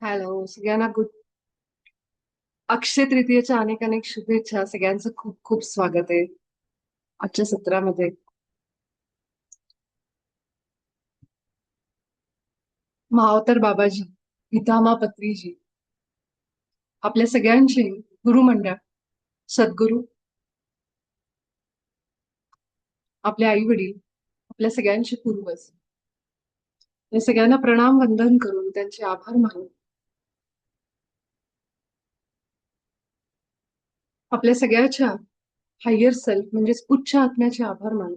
Hello सगळ्यांना अक्षय तृतीयेच्या अनेक अनेक शुभेच्छा. सगळ्यांचं खूप खूप स्वागत आहे आजच्या सत्रामध्ये. महावतर बाबाजी, पितामह पत्रीजी, आपल्या सगळ्यांचे गुरुमंडळ, सद्गुरू, आपले आई वडील, आपल्या सगळ्यांचे पूर्वज, या सगळ्यांना प्रणाम वंदन करून त्यांचे आभार मानून आपल्या सगळ्याच्या हायर सेल्फ म्हणजेच उच्च आत्म्याचे आभार मानून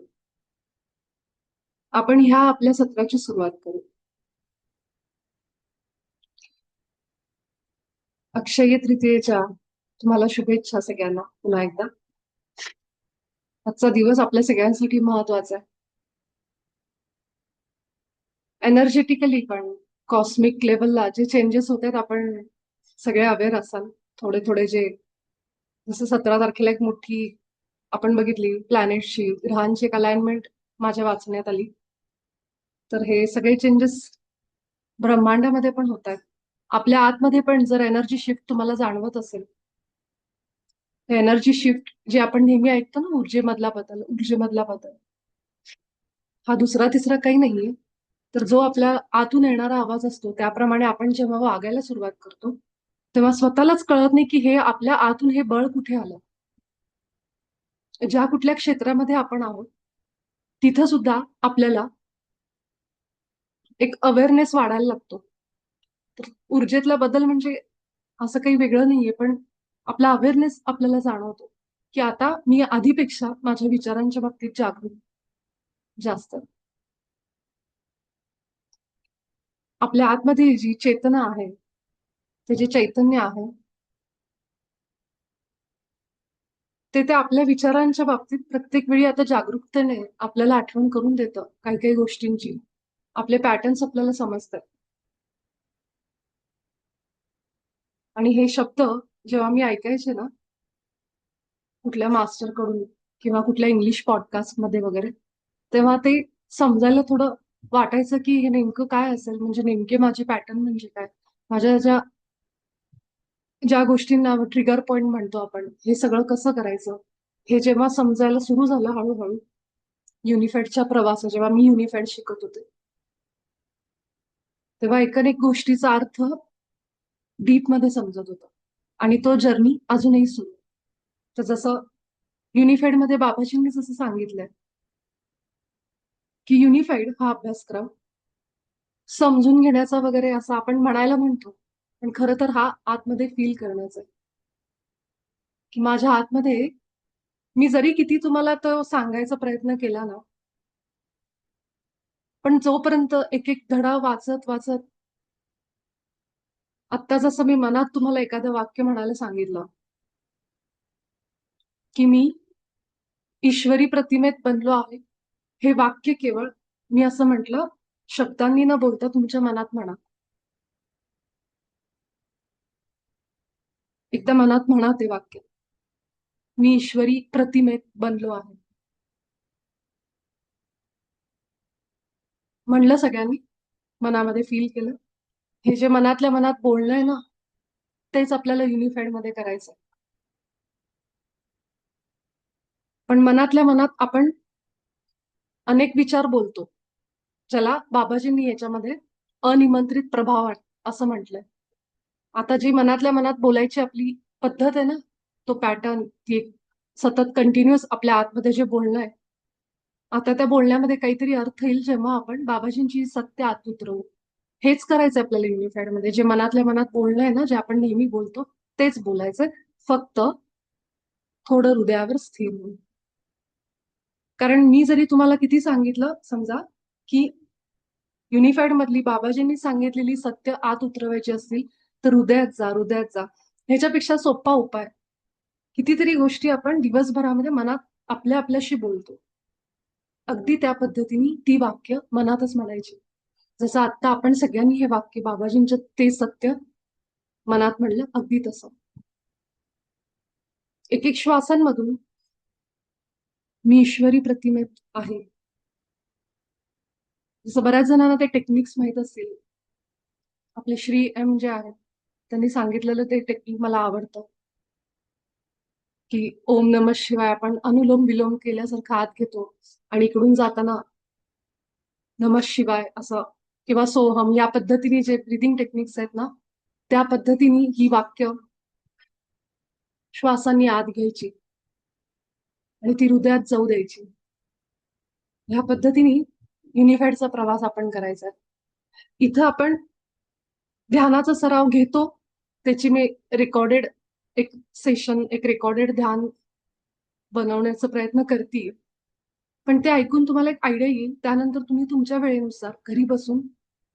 आपण ह्या आपल्या सत्राची सुरुवात करू. अक्षय तृतीयेच्या तुम्हाला शुभेच्छा सगळ्यांना पुन्हा एकदा. आजचा दिवस आपल्या सगळ्यांसाठी महत्वाचा आहे. एनर्जेटिकली पण कॉस्मिक लेवलला जे चेंजेस होत आहेत आपण सगळे अवेअर असाल. थोडे थोडे जे जसं 17 तारखेला एक मोठी आपण बघितली प्लॅनेटची ग्रहांची एक अलाइनमेंट माझ्या वाचण्यात आली. तर हे सगळे चेंजेस ब्रह्मांडामध्ये पण होत आहेत. आपल्या आतमध्ये पण जर एनर्जी शिफ्ट तुम्हाला जाणवत असेल, एनर्जी शिफ्ट जे आपण नेहमी ऐकतो ना, ऊर्जेमधला बदल हा दुसरा तिसरा काही नाहीये. तर जो आपल्या आतून येणारा आवाज असतो त्याप्रमाणे आपण जेव्हा वागायला सुरुवात करतो तेव्हा स्वतःलाच कळत नाही की हे आपल्या आतून हे बळ कुठे आलं. ज्या कुठल्या क्षेत्रामध्ये आपण आहोत तिथं सुद्धा आपल्याला एक अवेअरनेस वाढायला लागतो. तर ऊर्जेतला बदल म्हणजे असं काही वेगळं नाहीये, पण आपला अवेअरनेस आपल्याला जाणवतो की आता मी आधीपेक्षा माझ्या विचारांच्या बाबतीत जागरूक जास्त. आपल्या आतमध्ये जी चेतना आहे, ते जे चैतन्य आहे, ते आपल्या विचारांच्या बाबतीत प्रत्येक वेळी आता जागरूकतेने आपल्याला आठवण करून देतं काही काही गोष्टींची. आपले पॅटर्न्स आपल्याला समजतात. आणि हे शब्द जेव्हा मी ऐकायचे ना कुठल्या मास्टर कडून किंवा कुठल्या इंग्लिश पॉडकास्ट मध्ये वगैरे, तेव्हा ते समजायला थोडं वाटायचं की हे नेमकं काय असेल, म्हणजे नेमके माझे पॅटर्न म्हणजे काय, माझ्या ज्या ज्या गोष्टींना ट्रिगर पॉइंट म्हणतो आपण, हे सगळं कसं करायचं. हे जेव्हा समजायला सुरू झालं हळूहळू युनिफेडच्या प्रवासात, जेव्हा मी युनिफेड शिकत होते तेव्हा एकूण गोष्टीचा अर्थ डीप मध्ये समजत होता. आणि तो जर्नी अजूनही सुरू. तर जसं युनिफाईड मध्ये बाबाजींनी जसं सांगितलंय की युनिफाईड हा अभ्यासक्रम समजून घेण्याचा वगैरे असं आपण म्हणायला म्हणतो, पण खरं तर हा आतमध्ये फील करण्याचा आहे. की माझ्या आतमध्ये मी जरी किती तुम्हाला तो सांगायचा प्रयत्न केला ना, पण जोपर्यंत एक एक धडा वाचत वाचत, आत्ता जसं मी मनात तुम्हाला एखादं वाक्य म्हणायला सांगितलं की मी ईश्वरी प्रतिमेत बनलो आहे, हे वाक्य केवळ मी असं म्हटलं शब्दांनी न बोलता तुमच्या मनात म्हणा. एकदा मनात म्हणा ते वाक्य, मी ईश्वरी प्रतिमेत बनलो आहे. म्हणलं सगळ्यांनी, मनामध्ये फील केलं. हे जे मनातल्या मनात बोलणं आहे ना, तेच आपल्याला युनिफाईड मध्ये करायचं. पण मनातल्या मनात आपण अनेक विचार बोलतो, ज्याला बाबाजींनी याच्यामध्ये अनिमंत्रित प्रभाव असं म्हटलंय. आता जी मनातल्या मनात बोलायची आपली पद्धत आहे ना, तो पॅटर्न, ती एक सतत कंटिन्युअस आपल्या आतमध्ये जे बोलणं आहे, आता त्या बोलण्यामध्ये काहीतरी अर्थ येईल जेव्हा आपण बाबाजींची सत्य आत उतरवू. हेच करायचं आपल्याला युनिफाईड मध्ये. जे मनातल्या मनात बोलणं आहे ना, जे आपण नेहमी बोलतो तेच बोलायचंय, फक्त थोडं हृदयावर स्थिर होऊन. कारण मी जरी तुम्हाला किती सांगितलं समजा की युनिफाईड मधली बाबाजींनी सांगितलेली सत्य आत उतरवायची असतील तर हृदयात जा, हृदयात जा. ह्याच्यापेक्षा सोपा उपाय कितीतरी गोष्टी आपण दिवसभरामध्ये मनात आपल्या आपल्याशी बोलतो. अगदी त्या पद्धतीने ती वाक्य मनातच म्हणायची. जसं आता आपण सगळ्यांनी हे वाक्य बाबाजींचं ते सत्य मनात म्हणलं, अगदी तसं. एक एक श्वासांमधून मी ईश्वरी प्रतिमेत आहे. जसं बऱ्याच जणांना ते टेक्निक्स माहित असतील. आपले श्री एम जे आहेत त्यांनी सांगितलेलं ते टेक्निक मला आवडतं, की ओम नमः शिवाय आपण अनुलोम विलोम केल्यासारखं आत घेतो आणि इकडून जाताना नमः शिवाय असं किंवा सोहम या पद्धतीने जे ब्रिदिंग टेक्निक्स आहेत ना, त्या पद्धतीने ही वाक्य श्वासांनी आत घ्यायची आणि ती हृदयात जाऊ द्यायची. ह्या पद्धतीने युनिफाईडचा प्रवास आपण करायचा. इथं आपण ध्यानाचा सराव घेतो. त्याची मी रेकॉर्डेड एक सेशन, एक रेकॉर्डेड ध्यान बनवण्याचा प्रयत्न करते. पण ते ऐकून तुम्हाला एक आयडिया येईल. त्यानंतर तुम्ही तुमच्या वेळेनुसार घरी बसून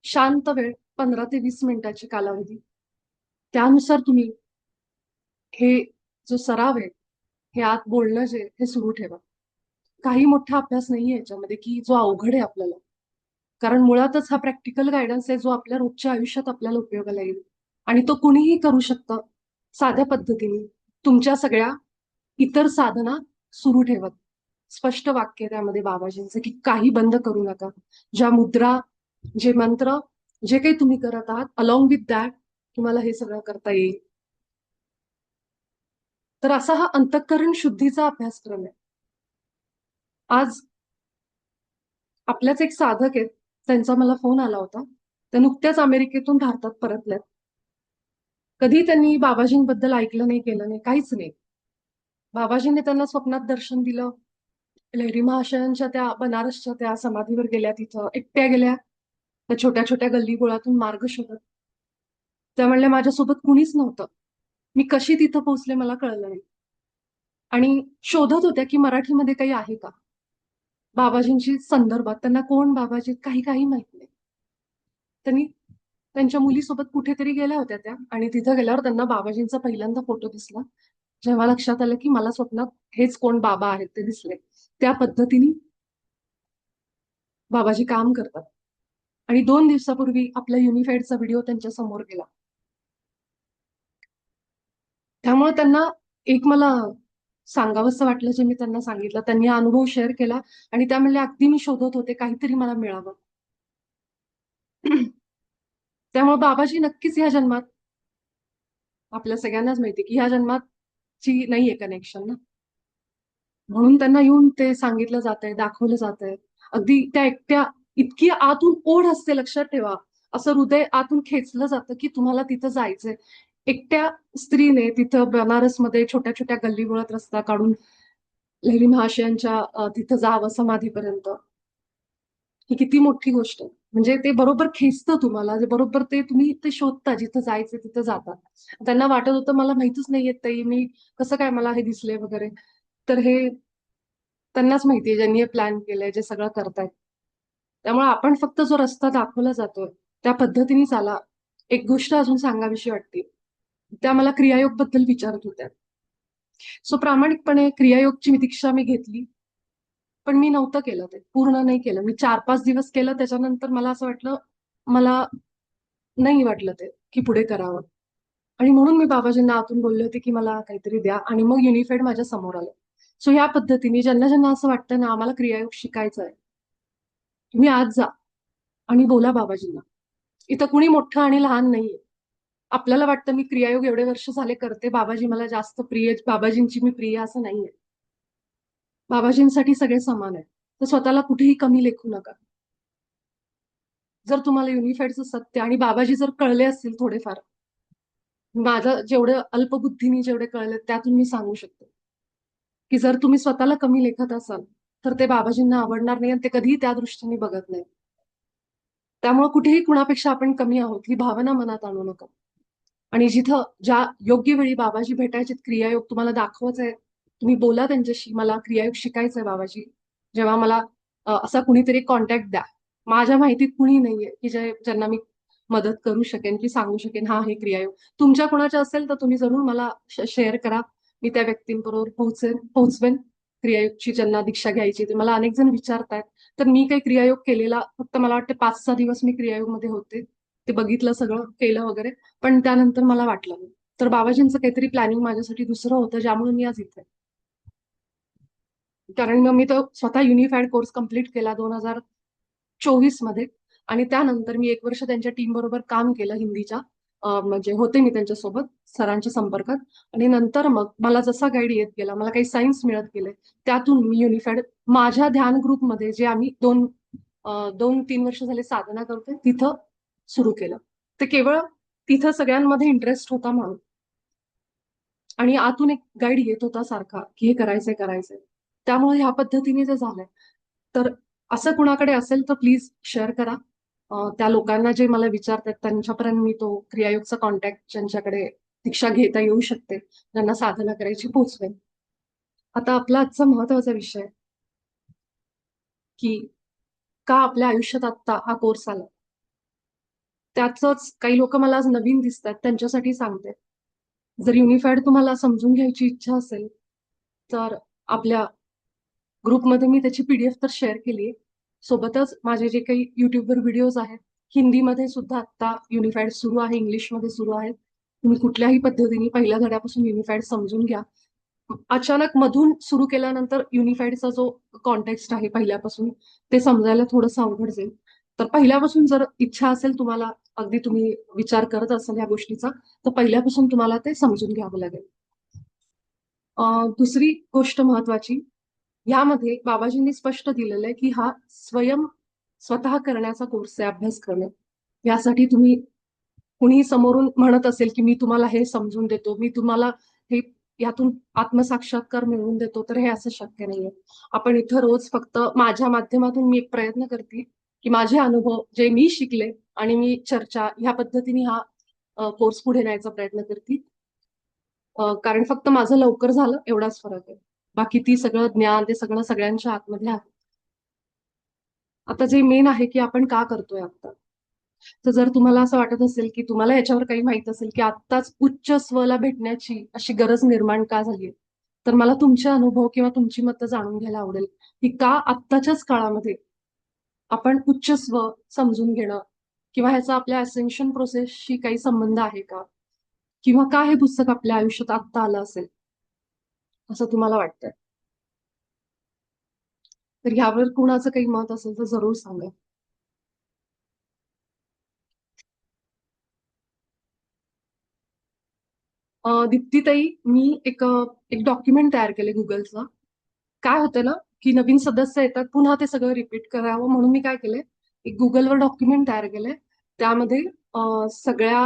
शांत वेळ 15 ते 20 मिनिटाची कालावधी त्यानुसार तुम्ही हे जो सराव आहे, हे आत बोलणं जे हे सुरू ठेवा. काही मोठा अभ्यास नाहीये याच्यामध्ये की जो अवघड आहे आपल्याला. कारण मुळातच हा प्रॅक्टिकल गायडन्स आहे जो आपल्या रोजच्या आयुष्यात आपल्याला उपयोगाला येईल. आणि तो कुणीही करू शकतं साध्या पद्धतीने. तुमच्या सगळ्या इतर साधना सुरू ठेवत. स्पष्ट वाक्य त्यामध्ये बाबाजींचं की काही बंद करू नका. ज्या मुद्रा, जे मंत्र, जे काही तुम्ही करत आहात अलॉंग विथ दॅट तुम्हाला हे सगळं करता येईल. तर असा हा अंतःकरण शुद्धीचा अभ्यासक्रम आहे. आज आपल्याच एक साधक आहेत, त्यांचा मला फोन आला होता. त्या नुकत्याच अमेरिकेतून भारतात परतल्यात. कधी त्यांनी बाबाजींबद्दल ऐकलं नाही, केलं नाही, काहीच नाही. बाबाजींनी त्यांना स्वप्नात दर्शन दिलं. लहरी महाशयांच्या त्या बनारसच्या त्या समाधीवर गेल्या, तिथं एकट्या गेल्या त्या छोट्या छोट्या गल्लीबोळातून मार्ग शोधत. त्या म्हणल्या माझ्यासोबत कुणीच नव्हतं. मी कशी तिथं पोहोचले मला कळलं नाही. आणि शोधत होत्या की मराठीमध्ये काही आहे का बाबाजींशी संदर्भात. त्यांना कोण बाबाजी काही काही माहित नाही. त्यांनी त्यांच्या मुलीसोबत कुठेतरी गेल्या होत्या त्या आणि तिथं गेल्यावर त्यांना बाबाजींचा पहिल्यांदा फोटो दिसला. जेव्हा लक्षात आलं की मला स्वप्नात हेच कोण बाबा आहेत ते दिसले. त्या पद्धतीने बाबाजी काम करतात. आणि 2 दिवसापूर्वी आपला युनिफाईडचा व्हिडिओ त्यांच्या समोर गेला. त्यामुळे त्यांना एक मला सांगावंसं वाटलं जे मी त्यांना सांगितलं. त्यांनी हा अनुभव शेअर केला आणि त्या म्हणल्या अगदी मी शोधत होते काहीतरी मला मिळावं. त्यामुळे बाबाजी नक्कीच ह्या जन्मात, आपल्या सगळ्यांनाच माहिती की ह्या जन्माची नाहीये कनेक्शन ना. म्हणून त्यांना येऊन ते सांगितलं जातंय, दाखवलं जातंय. अगदी त्या एकट्या इतकी आतून ओढ असते, लक्षात ठेवा. असं हृदय आतून खेचलं जातं की तुम्हाला तिथं जायचंय. एकट्या स्त्रीने तिथं बनारसमध्ये छोट्या छोट्या गल्लीबोळात रस्ता काढून लहरी महाशयांच्या तिथं जावं समाधीपर्यंत. ही किती मोठी गोष्ट आहे. म्हणजे ते बरोबर खेचतं तुम्हाला, जे बरोबर ते तुम्ही ते शोधता, जिथं जायचं तिथं जाता. त्यांना वाटत होतं मला माहितीच नाहीये ताई, मी कसं काय मला हे दिसले वगैरे. तर हे त्यांनाच माहितीये ज्यांनी हे प्लॅन केलंय, जे सगळं करतायत. त्यामुळे आपण फक्त जो रस्ता दाखवला जातोय, त्या पद्धतीने चाला. एक गोष्ट अजून सांगावीशी वाटते. त्या मला क्रियायोग बद्दल विचारत होत्या. सो प्रामाणिकपणे क्रियायोगची दीक्षा मी घेतली. पण मी नव्हतं केलं ते. पूर्ण नाही केलं. मी 4-5 दिवस केलं. त्याच्यानंतर मला असं वाटलं, मला नाही वाटलं ते, की पुढे करावं. आणि म्हणून मी बाबाजींना आतून बोलले होते, की मला काहीतरी द्या आणि मग युनिफाईड माझ्या समोर आलं. सो ह्या पद्धतीने ज्यांना ज्यांना असं वाटतं ना, आम्हाला क्रियायोग शिकायचा आहे, तुम्ही आज जा आणि बोला बाबाजींना. इथं कुणी मोठं आणि लहान नाहीये. आपल्याला वाटतं मी क्रियायोग एवढे वर्ष झाले करते, बाबाजी मला जास्त प्रिय, बाबाजींची मी प्रिय, असं नाहीये. बाबाजींसाठी सगळे समान आहे. तर स्वतःला कुठेही कमी लेखू नका. जर तुम्हाला युनिफाईडचं सत्य आणि बाबाजी जर कळले असतील थोडेफार, माझं जेवढं अल्पबुद्धीने जेवढे कळले त्यातून मी सांगू शकते, की जर तुम्ही स्वतःला कमी लेखत असाल, तर ते बाबाजींना आवडणार नाही आणि ते कधीही त्या दृष्टीने बघत नाही. त्यामुळे कुठेही कुणापेक्षा आपण कमी आहोत ही भावना मनात आणू नका. आणि जिथं ज्या योग्य वेळी बाबाजी भेटायचे क्रियायोग तुम्हाला दाखवायचंय, तुम्ही बोला त्यांच्याशी, मला क्रियायोग शिकायचंय बाबाजी. जेव्हा मला असा कुणीतरी कॉन्टॅक्ट द्या. माझ्या माहितीत कुणी नाहीये की ज्यांना मी मदत करू शकेन, की सांगू शकेन हा हे क्रियायोग. तुमच्या कोणाच्या असेल तर तुम्ही जरूर मला शेअर करा. मी त्या व्यक्तींबरोबर पोहोचवेन. क्रियायोगची ज्यांना दीक्षा घ्यायची ते मला अनेक जण विचारतायत. तर मी काही क्रियायोग केलेला फक्त मला वाटतं 5-6 दिवस मी क्रियायोगमध्ये होते. ते बघितलं, सगळं केलं वगैरे. पण त्यानंतर मला वाटलं नाही. तर बाबाजींचं काहीतरी प्लॅनिंग माझ्यासाठी दुसरं होतं, ज्यामुळे मी आज इथे. कारण मग मी तो स्वतः युनिफाईड कोर्स कम्प्लीट केला 2024 मध्ये. आणि त्यानंतर मी 1 वर्ष त्यांच्या टीम बरोबर काम केलं हिंदीच्या, म्हणजे होते मी त्यांच्यासोबत सरांच्या संपर्कात. आणि नंतर मग मला जसा गाईड येत गेला, मला काही सायन्स मिळत गेले, त्यातून मी युनिफाईड माझ्या ध्यान ग्रुपमध्ये जे आम्ही 2-3 वर्ष झाले साधना करतोय तिथं सुरू केलं. ते केवळ तिथं सगळ्यांमध्ये इंटरेस्ट होता म्हणून, आणि आतून एक गाईड येत होता सारखा की हे करायचंय. त्यामुळे ह्या पद्धतीने ते झालंय. तर असं कुणाकडे असेल तर प्लीज शेअर करा. त्या लोकांना जे मला विचारतात त्यांच्यापर्यंत मी तो क्रियायोगचा कॉन्टॅक्ट ज्यांच्याकडे दीक्षा घेता येऊ शकते, ज्यांना साधना करायची, पोहोचवेन. आता आपला आजचा महत्वाचा विषय की का आपल्या आयुष्यात आत्ता हा कोर्स आला. त्याचंच काही लोक मला आज नवीन दिसतात त्यांच्यासाठी सांगते. जर युनिफाईड तुम्हाला समजून घ्यायची इच्छा असेल तर आपल्या ग्रुपमध्ये मी त्याची पीडीएफ तर शेअर केली आहे. सोबतच माझे जे काही युट्यूबवर व्हिडिओज आहेत, हिंदीमध्ये सुद्धा आता युनिफाईड सुरू आहे, इंग्लिशमध्ये सुरू आहे. तुम्ही कुठल्याही पद्धतीने पहिल्या धड्यापासून युनिफाईड समजून घ्या. अचानक मधून सुरू केल्यानंतर युनिफाईडचा जो कॉन्टेक्स्ट आहे पहिल्यापासून, ते समजायला थोडंसं अवघड जाईल. तर पहिल्यापासून जर इच्छा असेल तुम्हाला, अगदी तुम्ही विचार करत असाल या गोष्टीचा, तर पहिल्यापासून तुम्हाला ते समजून घ्यावं लागेल. दुसरी गोष्ट महत्वाची, यामध्ये बाबाजींनी स्पष्ट दिलेलं आहे की हा स्वतः करण्याचा कोर्स आहे, अभ्यास करणे. यासाठी तुम्ही कुणीही समोरून म्हणत असेल की मी तुम्हाला हे समजून देतो, मी तुम्हाला हे यातून आत्मसाक्षात्कार मिळवून देतो, तर हे असं शक्य नाहीये. आपण इथं रोज फक्त माझ्या माध्यमातून मी एक प्रयत्न करते की माझे अनुभव जे मी शिकले आणि मी चर्चा ह्या पद्धतीने हा कोर्स पुढे न्यायचा प्रयत्न करते. कारण फक्त माझं लवकर झालं एवढाच फरक आहे. बाकी ती सगळं ज्ञान ते सगळं सगळ्यांच्या आतमध्ये आहे. आता जे मेन आहे की आपण का करतोय आता. तर जर तुम्हाला असं वाटत असेल की तुम्हाला याच्यावर काही माहित असेल की आत्ताच उच्च स्वला भेटण्याची अशी गरज निर्माण का झालीय, तर मला तुमचे अनुभव किंवा तुमची मतं जाणून घ्यायला आवडेल की का आत्ताच्याच काळामध्ये आपण उच्च स्व समजून घेणं, किंवा ह्याचा आपल्या असेन्शन प्रोसेसशी काही संबंध आहे का, किंवा का हे पुस्तक आपल्या आयुष्यात आत्ता आलं असेल असं तुम्हाला वाटतंय. तर ह्यावर कुणाचं काही मत असेल तर जरूर सांगा. दीप्तीताई, मी एक डॉक्युमेंट तयार केले गुगलचं. काय होतं ना की नवीन सदस्य येतात, पुन्हा ते सगळं रिपीट करावं म्हणून मी काय केलंय, एक गुगलवर डॉक्युमेंट तयार केलंय. त्यामध्ये सगळ्या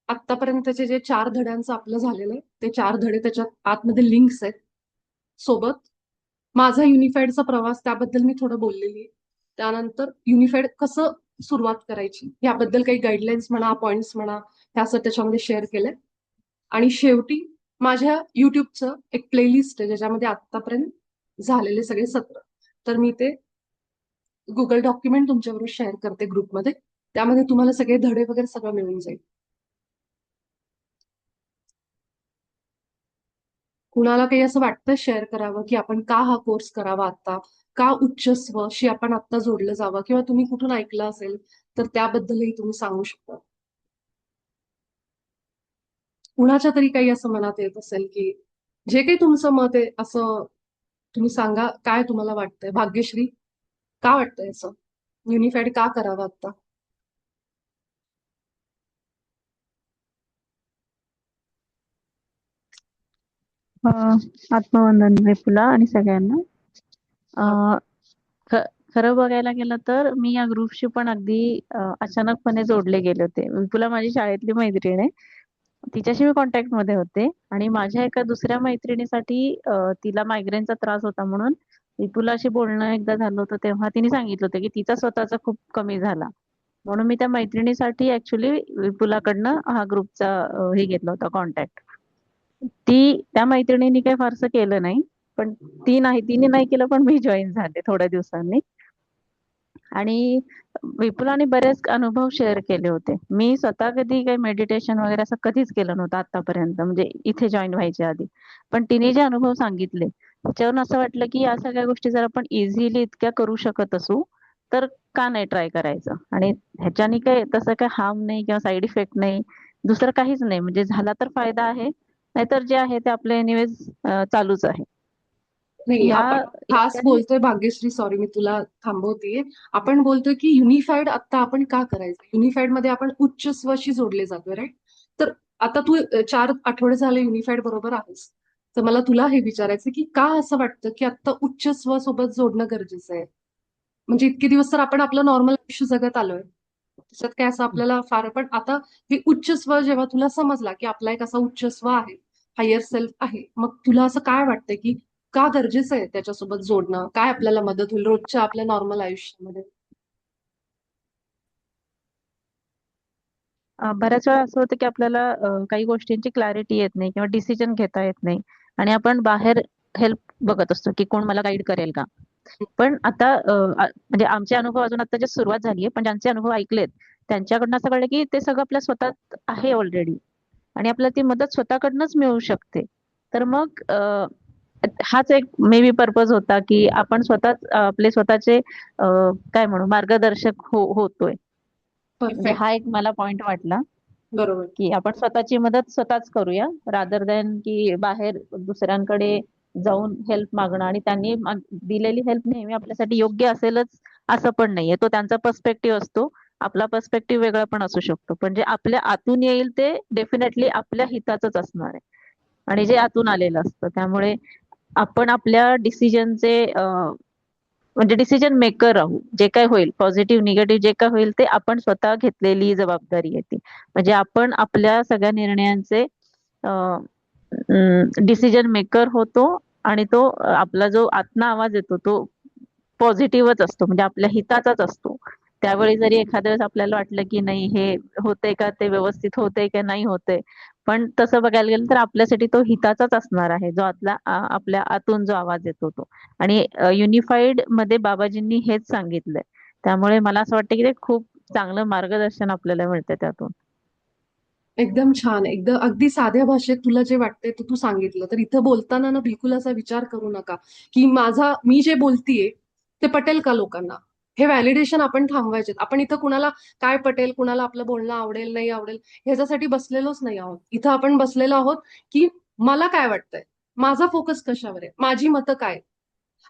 आत्तापर्यंतचे जे 4 धड्यांचं आपलं झालेलं आहे ते 4 धडे त्याच्यात आतमध्ये लिंक्स आहेत. सोबत माझा युनिफाईडचा प्रवास त्याबद्दल मी थोडं बोललेली आहे. त्यानंतर युनिफाईड कसं सुरुवात करायची याबद्दल काही गाईडलाईन्स म्हणा, पॉइंट्स म्हणा, ह्या असं त्याच्यामध्ये शेअर केलंय. आणि शेवटी माझ्या युट्यूबचं एक प्लेलिस्ट आहे ज्याच्यामध्ये आतापर्यंत झालेले सगळे सत्र, तर मी ते गुगल डॉक्युमेंट तुमच्याबरोबर शेअर करते ग्रुपमध्ये. त्यामध्ये तुम्हाला सगळे धडे वगैरे सगळं मिळून जाईल. कुणाला काही असं वाटतं शेअर करावं की आपण का हा कोर्स करावा आता, का उच्च स्वशी आपण आता जोडलं जावं, किंवा तुम्ही कुठून ऐकलं असेल तर त्याबद्दलही तुम्ही सांगू शकता. कुणाच्या तरी काही असं मनात येत असेल की जे काही तुमचं मत आहे असं तुम्ही सांगा, काय तुम्हाला वाटतंय. भाग्यश्री, का वाटतंय असं, युनिफाईड का करावं आता. आत्मवंदन विपुला आणि सगळ्यांना. हा. अ, ख- खरं बघायला गेलं तर मी या ग्रुपशी पण अगदी अचानकपणे जोडले गेले होते. विपुला माझी शाळेतली मैत्रीण आहे. तिच्याशी मी कॉन्टॅक्ट मध्ये होते आणि माझ्या एका दुसऱ्या मैत्रिणीसाठी तिला मायग्रेनचा त्रास होता म्हणून विपुलाशी बोलणं एकदा झालं होतं, तेव्हा तिने सांगितलं होतं की तिचा स्वतःचा खूप कमी झाला. म्हणून मी त्या मैत्रिणीसाठी ऍक्च्युली विपुलाकडनं हा ग्रुपचा हे घेतला होता कॉन्टॅक्ट. त्या मैत्रिणीने काही फारसं केलं नाही, पण तिने नाही केलं, पण मी जॉईन झाले थोड्या दिवसांनी. आणि विपुलाने बरेच अनुभव शेअर केले होते. मी स्वतः कधी काही मेडिटेशन वगैरे असं कधीच केलं नव्हतं आतापर्यंत, म्हणजे इथे जॉईन व्हायच्या आधी. पण तिने जे अनुभव सांगितले त्याच्यावरून असं वाटलं की या सगळ्या गोष्टी जर आपण इझिली इतक्या करू शकत असू तर का नाही ट्राय करायचं. आणि ह्याच्याने काय तसं काय हार्म नाही किंवा साईड इफेक्ट नाही, दुसरं काहीच नाही. म्हणजे झाला तर फायदा आहे, नाहीतर जे आहे ते आपले एनिवेज चालूच आहे. नाही, या आपण खास याच्याने बोलतोय भाग्यश्री, सॉरी मी तुला थांबवतेय. आपण बोलतोय की युनिफाईड आता आपण का करायचं, युनिफाईड मध्ये आपण उच्च स्वशी जोडले जातोय, राईट? तर आता तू 4 आठवडे झाले युनिफाईड बरोबर आहेस. तर मला तुला हे विचारायचं की का असं वाटतं की आता उच्च स्व सोबत जोडणं गरजेचं आहे? म्हणजे इतके दिवस तर आपण आपलं नॉर्मल आयुष्य जगत आलोय, त्याच्यात काय असं आपल्याला फार, पण आता हे उच्च स्व जेव्हा तुला समजला की आपला एक असा उच्च स्व आहे, हायर सेल्फ आहे, मग तुला असं काय वाटतंय की का गरजेचं आहे त्याच्यासोबत जोडणं? काय आपल्याला मदत होईल रोजच्या आपल्या नॉर्मल आयुष्यामध्ये? बऱ्याच वेळा असं होतं की आपल्याला काही गोष्टींची क्लॅरिटी येत नाही किंवा डिसिजन घेता येत नाही आणि आपण बाहेर हेल्प बघत असतो की कोण मला गाईड करेल का. पण आता म्हणजे आमचे अनुभव अजून आता जे सुरुवात झाली आहे, पण ज्यांचे अनुभव ऐकलेत त्यांच्याकडनं असं कळलं की ते सगळं आपल्या स्वतःत आहे ऑलरेडी आणि आपल्याला ती मदत स्वतःकडनंच मिळू शकते. तर मग हाच एक मे बी पर्पज होता की आपण स्वतःच आपले स्वतःचे काय म्हणू मार्गदर्शक होतोय. म्हणजे परफेक्ट. हा एक मला पॉइंट वाटला बरोबर. की आपण स्वतःची मदत स्वतःच करूया रादर दॅन की बाहेर दुसऱ्यांकडे जाऊन हेल्प मागणं. आणि त्यांनी दिलेली हेल्प नेहमी आपल्यासाठी योग्य असेलच असं पण नाहीये. तो त्यांचा पर्स्पेक्टिव्ह असतो, आपला पर्स्पेक्टिव्ह वेगळा पण असू शकतो, पण जे आपल्या आतून येईल ते डेफिनेटली आपल्या हिताचंच असणार आहे आणि जे आतून आलेलं असतं. त्यामुळे आपण आपल्या डिसिजनचे म्हणजे डिसिजन मेकर राहू. जे काय होईल पॉझिटिव्ह निगेटिव्ह जे काय होईल ते आपण स्वतः घेतलेली जबाबदारी आहे ती. म्हणजे आपण आपल्या सगळ्या निर्णयांचे डिसिजन मेकर होतो आणि तो आपला जो आत्मा आवाज येतो तो पॉझिटिव्हच असतो, म्हणजे आपल्या हिताचाच असतो. त्यावेळी जरी एखाद्या वेळेस आपल्याला वाटलं की नाही हे होतंय का, ते व्यवस्थित होतंय का नाही होतंय, पण तसं बघायला गेलं तर आपल्यासाठी तो हिताचाच असणार आहे, जो आतला आपल्या आतून जो आवाज येतो तो. आणि युनिफाईड मध्ये बाबाजींनी हेच सांगितलंय. त्यामुळे मला असं वाटतं की ते खूप चांगलं मार्गदर्शन आपल्याला मिळतं त्यातून. एकदम छान. एकदम अगदी साध्या भाषेत तुला जे वाटतंय ते तू सांगितलं. तर इथं बोलताना ना बिलकुल असा विचार करू नका की मी जे बोलतीये ते पटेल का लोकांना. हे व्हॅलिडेशन आपण थांबवायचे. आपण इथं कुणाला काय पटेल, कुणाला आपलं बोलणं आवडेल नाही आवडेल ह्याच्यासाठी बसलेलोच नाही आहोत. इथं आपण बसलेलो आहोत की मला काय वाटतंय, माझा फोकस कशावर आहे, माझी मतं काय.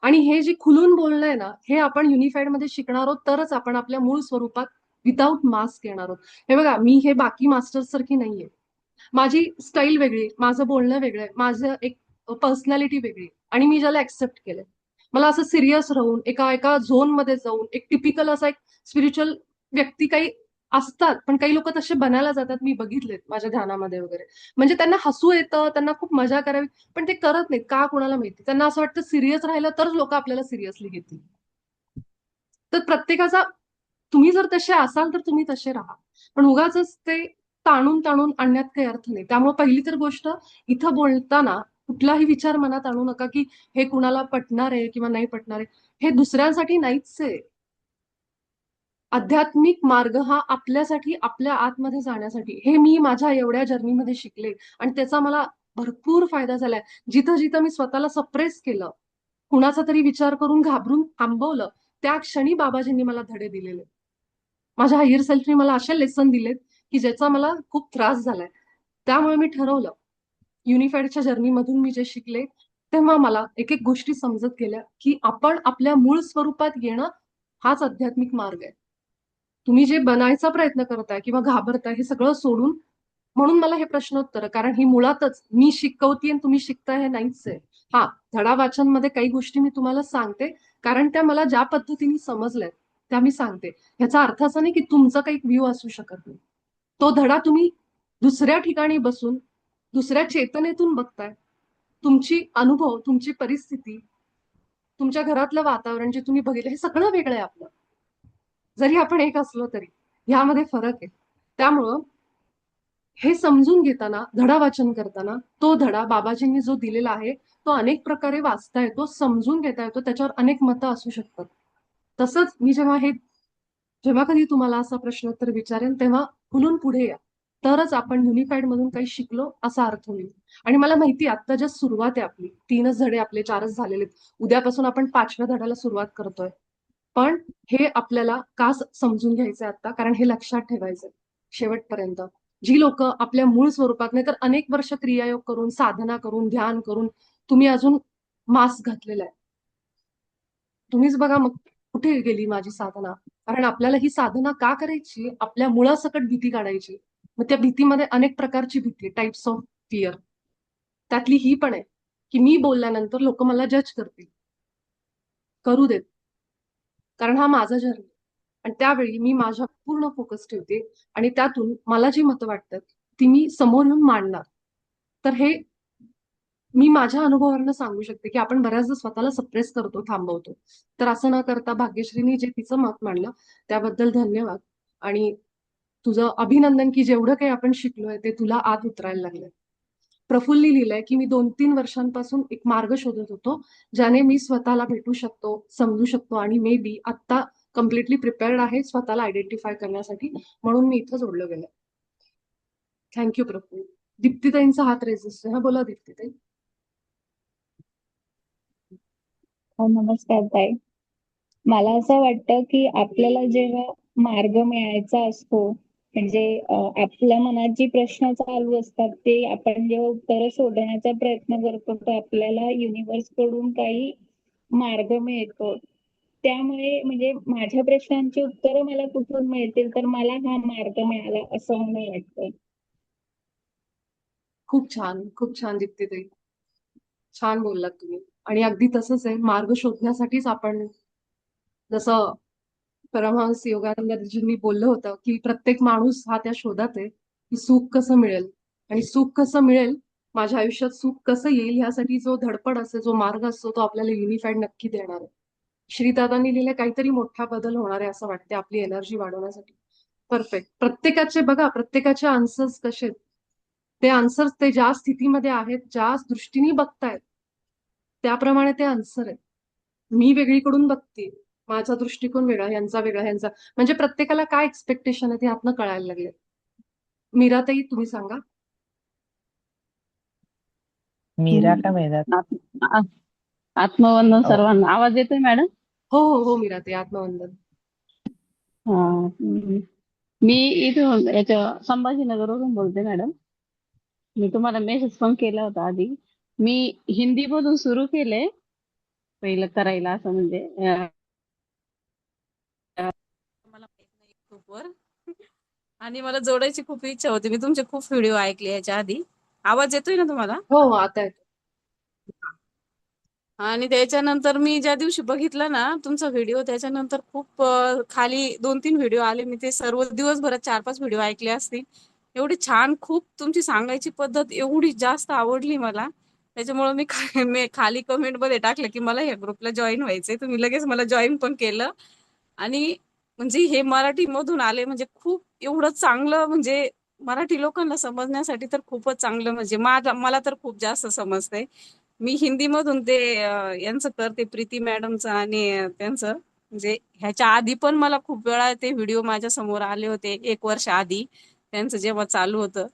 आणि हे जे खुलून बोलणं आहे ना, हे आपण युनिफाईड मध्ये शिकणार आहोत, तरच आपण आपल्या मूळ स्वरूपात विदाऊट मास्क येणार आहोत. हे बघा, मी हे बाकी मास्टर्स सारखी नाहीये. माझी स्टाईल वेगळी, माझं बोलणं वेगळं आहे, माझं एक पर्सनॅलिटी वेगळी आहे. आणि मी ज्याला ऍक्सेप्ट केलंय. मला असं सिरियस राहून एका एका झोन मध्ये जाऊन एक टिपिकल असा एक स्पिरिच्युअल व्यक्ती काही असतात, पण काही लोक तसे बनायला जातात, मी बघितलेत माझ्या ध्यानामध्ये वगैरे. म्हणजे त्यांना हसू येतं, त्यांना खूप मजा करावी, पण ते करत नाहीत का कुणाला माहिती. त्यांना असं वाटतं सिरियस राहिलं तरच लोक आपल्याला सिरियसली घेतील. तर प्रत्येकाचा, तुम्ही जर तसे असाल तर तुम्ही तसे राहा, पण उगाच ते ताणून ताणून आणण्यात काही अर्थ नाही. त्यामुळे पहिली तर गोष्ट, इथं बोलताना कुठलाही विचार मनात आणू नका की हे कुणाला पटणार आहे किंवा नाही पटणार आहे. हे दुसऱ्यांसाठी नाहीच आहे. आध्यात्मिक मार्ग हा आपल्यासाठी, आपल्या आतमध्ये जाण्यासाठी. हे मी माझ्या एवढ्या जर्नीमध्ये शिकले आणि त्याचा मला भरपूर फायदा झालाय. जिथं जिथं मी स्वतःला सप्रेस केलं, कुणाचा तरी विचार करून घाबरून थांबवलं, त्या क्षणी बाबाजींनी मला धडे दिलेले. माझ्या हायर सेल्फने मला असे लेसन दिलेत की ज्याचा मला खूप त्रास झालाय. त्यामुळे मी ठरवलं, युनिफाईडच्या जर्नीमधून मी जे शिकले, तेव्हा मला एक एक गोष्टी समजत गेल्या की आपण आपल्या मूळ स्वरूपात येणं हाच आध्यात्मिक मार्ग आहे. तुम्ही जे बनायचा प्रयत्न करताय किंवा घाबरताय हे सगळं सोडून, म्हणून मला हे प्रश्नोत्तर, कारण ही मुळातच मी शिकवतीये आणि तुम्ही शिकताय हे नाहीच आहे. हा, धडा वाचन मध्ये काही गोष्टी मी तुम्हाला सांगते, कारण त्या मला ज्या पद्धतीने समजल्यात त्या मी सांगते. ह्याचा अर्थ असा नाही की तुमचा काही व्ह्यू असू शकत नाही. तो धडा तुम्ही दुसऱ्या ठिकाणी बसून दुसऱ्या चेतनेतून बघताय. तुमची अनुभव, तुमची परिस्थिती, तुमच्या घरातलं वातावरण जे तुम्ही बघितलं, हे सगळं वेगळं आहे आपलं. जरी आपण एक असलो तरी ह्यामध्ये फरक आहे. त्यामुळं हे समजून घेताना, धडा वाचन करताना, तो धडा बाबाजींनी जो दिलेला आहे तो अनेक प्रकारे वाचता येतो, समजून घेता येतो, त्याच्यावर अनेक मतं असू शकतात. तसंच मी जेव्हा कधी तुम्हाला असा प्रश्नोत्तर विचारेन तेव्हा खुलून पुढे या, तरच आपण युनिफाईड मधून काही शिकलो असा अर्थ होईल. आणि मला माहिती आहे आता जस्ट सुरुवात आहे आपली, 3च धडे आपले, 4च झालेले. उद्यापासून आपण 5व्या धड्याला सुरुवात करतोय. पण हे आपल्याला का समजून घ्यायचंय आता, कारण हे लक्षात ठेवायचंय शेवटपर्यंत. जी लोक आपल्या मूळ स्वरूपात, नाही तर अनेक वर्ष क्रियायोग करून, साधना करून, ध्यान करून तुम्ही अजून मास्क घातलेला आहे. तुम्हीच बघा मग कुठे गेली माझी साधना. कारण आपल्याला ही साधना का करायची? आपल्या मुळासकट भीती काढायची. मग त्या भीतीमध्ये अनेक प्रकारची भीती, टाइप्स ऑफ फिअर. त्यातली ही पण आहे की मी बोलल्यानंतर लोक मला जज करतील. करू देत, कारण हा माझा जर्नी. आणि त्यावेळी मी माझ्या पूर्ण फोकस ठेवते आणि त्यातून मला जी मतं वाटतात ती मी समोर येऊन मांडणार. तर हे मी माझ्या अनुभवावरनं सांगू शकते की आपण बऱ्याचदा स्वतःला सप्रेस करतो, थांबवतो. तर असं न करता भाग्यश्रीनी जे तिचं मत मांडलं त्याबद्दल धन्यवाद. आणि तुझं अभिनंदन की जेवढं काही आपण शिकलोय ते तुला आत उतरायला लागलंय. प्रफुल्लनी लिहिलंय की मी 2-3 वर्षांपासून एक मार्ग शोधत होतो ज्याने मी स्वतःला भेटू शकतो, समजू शकतो आणि मे बी आत्ता कम्प्लिटली प्रिपेअर्ड आहे स्वतःला आयडेंटिफाय करण्यासाठी, म्हणून मी इथं जोडलं गेलं. थँक्यू प्रफुल्ल. दीप्तीताईंचा हात रेज दिसतोय. हा बोला दीप्तीताई. नमस्कार ताई. मला असं वाटतं की आपल्याला जेव्हा मार्ग मिळायचा असतो, म्हणजे आपल्या मनात जी प्रश्न चालू असतात ते आपण जेव्हा उत्तरं शोधण्याचा प्रयत्न करतो तर आपल्याला युनिव्हर्स कडून काही मार्ग मिळतो. त्यामुळे म्हणजे माझ्या प्रश्नांची उत्तरं मला कुठून मिळतील, तर मला हा मार्ग मिळाला असं मला वाटतं. खूप छान, खूप छान दीप्तीताई. छान बोललात तुम्ही. आणि अगदी तसंच आहे, मार्ग शोधण्यासाठीच आपण, जसं परमहंस योगानंदजींनी बोललं होतं की प्रत्येक माणूस हा त्या शोधात आहे की सुख कसं मिळेल. आणि सुख कसं मिळेल, माझ्या आयुष्यात सुख कसं येईल, ह्यासाठी जो धडपड असते, जो मार्ग असतो, तो आपल्याला युनिफाईड नक्की देणार आहे. श्रीदादांनी लिहिलं काहीतरी मोठा बदल होणार आहे असं वाटते आपली एनर्जी वाढवण्यासाठी. परफेक्ट. प्रत्येकाचे बघा, प्रत्येकाचे आन्सर्स कसे आहेत, ते आन्सर्स ते ज्या स्थितीमध्ये आहेत, ज्या दृष्टीने बघतायत त्याप्रमाणे ते आन्सर आहे. मी वेगळीकडून बघते, माझा दृष्टिकोन वेगळा, यांचा वेगळा, ह्यांचा, म्हणजे प्रत्येकाला काय एक्सपेक्टेशन आहे ते आतनं कळायला लागले. मीराताई तुम्ही सांगा. मीरा का मेरा? आत्म- आत्मवंदन हो. सर्वांना. आवाज येतोय मॅडम? हो हो हो मीराताई, आत्मवंदन. हा. मी इथून याच्या संभाजीनगरवरून बोलते मॅडम. मी तुम्हाला मेसेज पण केला होता आधी. मी हिंदी मधून सुरू केले पहिलं करायला, असं म्हणजे मला माहित नाही ग्रुपवर. आणि मला जोडायची खूप इच्छा होती. मी तुमचे खूप व्हिडिओ ऐकले याच्या आधी. आवाज येतोय ना तुम्हाला? हो हो, आता येतो. आणि त्याच्यानंतर मी ज्या दिवशी बघितलं ना तुमचा व्हिडिओ, त्याच्यानंतर खूप खाली 2-3 व्हिडिओ आले. मी ते सर्व दिवसभरात 4-5 व्हिडिओ ऐकले असतील. एवढी छान, खूप तुमची सांगायची पद्धत एवढी जास्त आवडली मला. त्याच्यामुळे मी खाली कमेंट मध्ये टाकलं की मला या ग्रुपला जॉईन व्हायचंय. तुम्ही लगेच मला जॉईन पण केलं. आणि म्हणजे हे मराठी मधून आले म्हणजे खूप एवढं चांगलं, म्हणजे मराठी लोकांना समजण्यासाठी तर खूपच चांगलं, म्हणजे मला तर खूप जास्त समजतंय. मी हिंदी मधून ते यांचं करते, प्रीती मॅडमचं आणि त्यांचं, म्हणजे ह्याच्या आधी पण मला खूप वेळा ते व्हिडिओ माझ्या समोर आले होते 1 वर्ष आधी, त्यांचं जेव्हा चालू होतं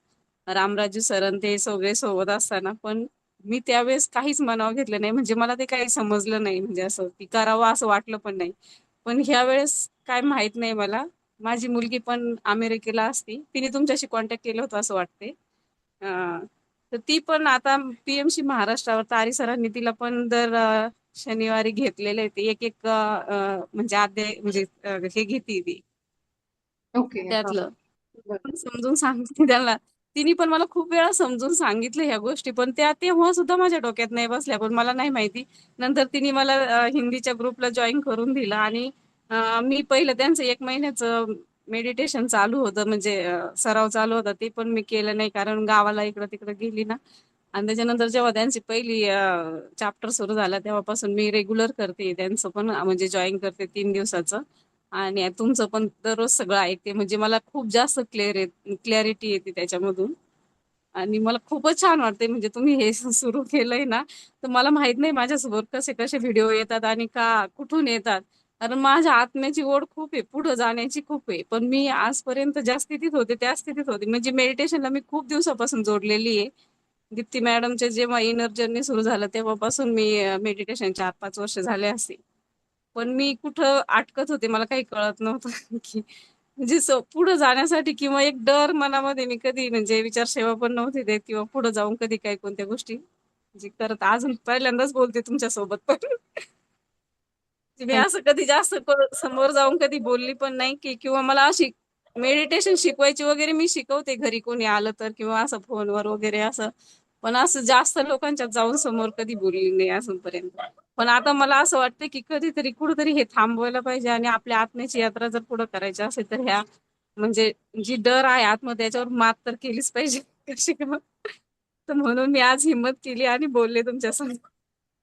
रामराजू सरन ते सगळे सोबत असताना. पण मी त्यावेळेस काहीच मनावर घेतलं नाही, म्हणजे मला ते काही समजलं नाही, म्हणजे असं की करावं असं वाटलं पण नाही. पण ह्या वेळेस काय माहित नाही मला. माझी मुलगी पण अमेरिकेला असती, तिने तुमच्याशी कॉन्टॅक्ट केलं होतं असं वाटते. तर ती पण आता पीएमसी महाराष्ट्रावर तारी सरांनी तिला पण दर शनिवारी घेतलेले आहे. ते एक एक म्हणजे अध्याय, म्हणजे हे घेते ती ओके. हा. त्यातलं. बरं. पण समजून सांगते त्याला. तिने पण मला खूप वेळा समजून सांगितलं ह्या गोष्टी, पण त्या तेव्हा सुद्धा माझ्या डोक्यात नाही बसल्या. पण मला नाही माहिती, नंतर तिने मला हिंदीच्या ग्रुपला जॉईन करून दिला. आणि मी पहिलं त्यांचं 1 महिन्याचं मेडिटेशन चालू होतं, म्हणजे सराव चालू होता, ते पण मी केलं नाही कारण गावाला इकडं तिकडं गेली ना. आणि त्याच्यानंतर जेव्हा त्यांची पहिली चॅप्टर सुरू झाला तेव्हापासून मी रेग्युलर करते त्यांचं पण, म्हणजे जॉईन करते 3 दिवसाचं. आणि तुमचं पण दररोज सगळं ऐकते, म्हणजे मला खूप जास्त क्लॅरिटी येते त्याच्यामधून. आणि मला खूपच छान वाटते, म्हणजे तुम्ही हे सुरू केलंय ना, तर मला माहित नाही माझ्यासमोर कसे कसे व्हिडिओ येतात आणि का कुठून येतात. कारण माझ्या आत्म्याची ओढ खूप आहे, पुढे जाण्याची खूप आहे. पण मी आजपर्यंत ज्या स्थितीत होते त्या स्थितीत होते, म्हणजे मेडिटेशनला मी खूप दिवसापासून जोडलेली आहे. दीप्ती मॅडमचे जेव्हा इनर जर्नी सुरू झालं तेव्हापासून मी मेडिटेशन 4-5 वर्ष झाले असते. पण मी कुठं अटकत होते, मला काही कळत नव्हतं की म्हणजे पुढे जाण्यासाठी, किंवा एक डर मनामध्ये, मी कधी म्हणजे विचारसेवा पण नव्हती देत किंवा पुढे जाऊन कधी काही कोणत्या गोष्टी म्हणजे करत अजून पहिल्यांदाच बोलते तुमच्यासोबत पण. मी असं कधी जास्त समोर जाऊन कधी बोलली पण नाही की, किंवा मला अशी मेडिटेशन शिकवायची वगैरे मी शिकवते घरी कोणी आलं तर, किंवा असं फोनवर वगैरे असं. पण असं जास्त लोकांच्यात जाऊन समोर कधी बोलली नाही अजूनपर्यंत. पण आता मला असं वाटतं की कधीतरी कुठेतरी हे थांबवायला पाहिजे आणि आपल्या आत्म्याची यात्रा जर पुढे करायची असेल तर ह्या म्हणजे जी डर आहे आतमध्ये त्याच्यावर मात तर केलीच पाहिजे. कशी का तर म्हणून मी आज हिंमत केली आणि बोलले तुमच्यासमोर.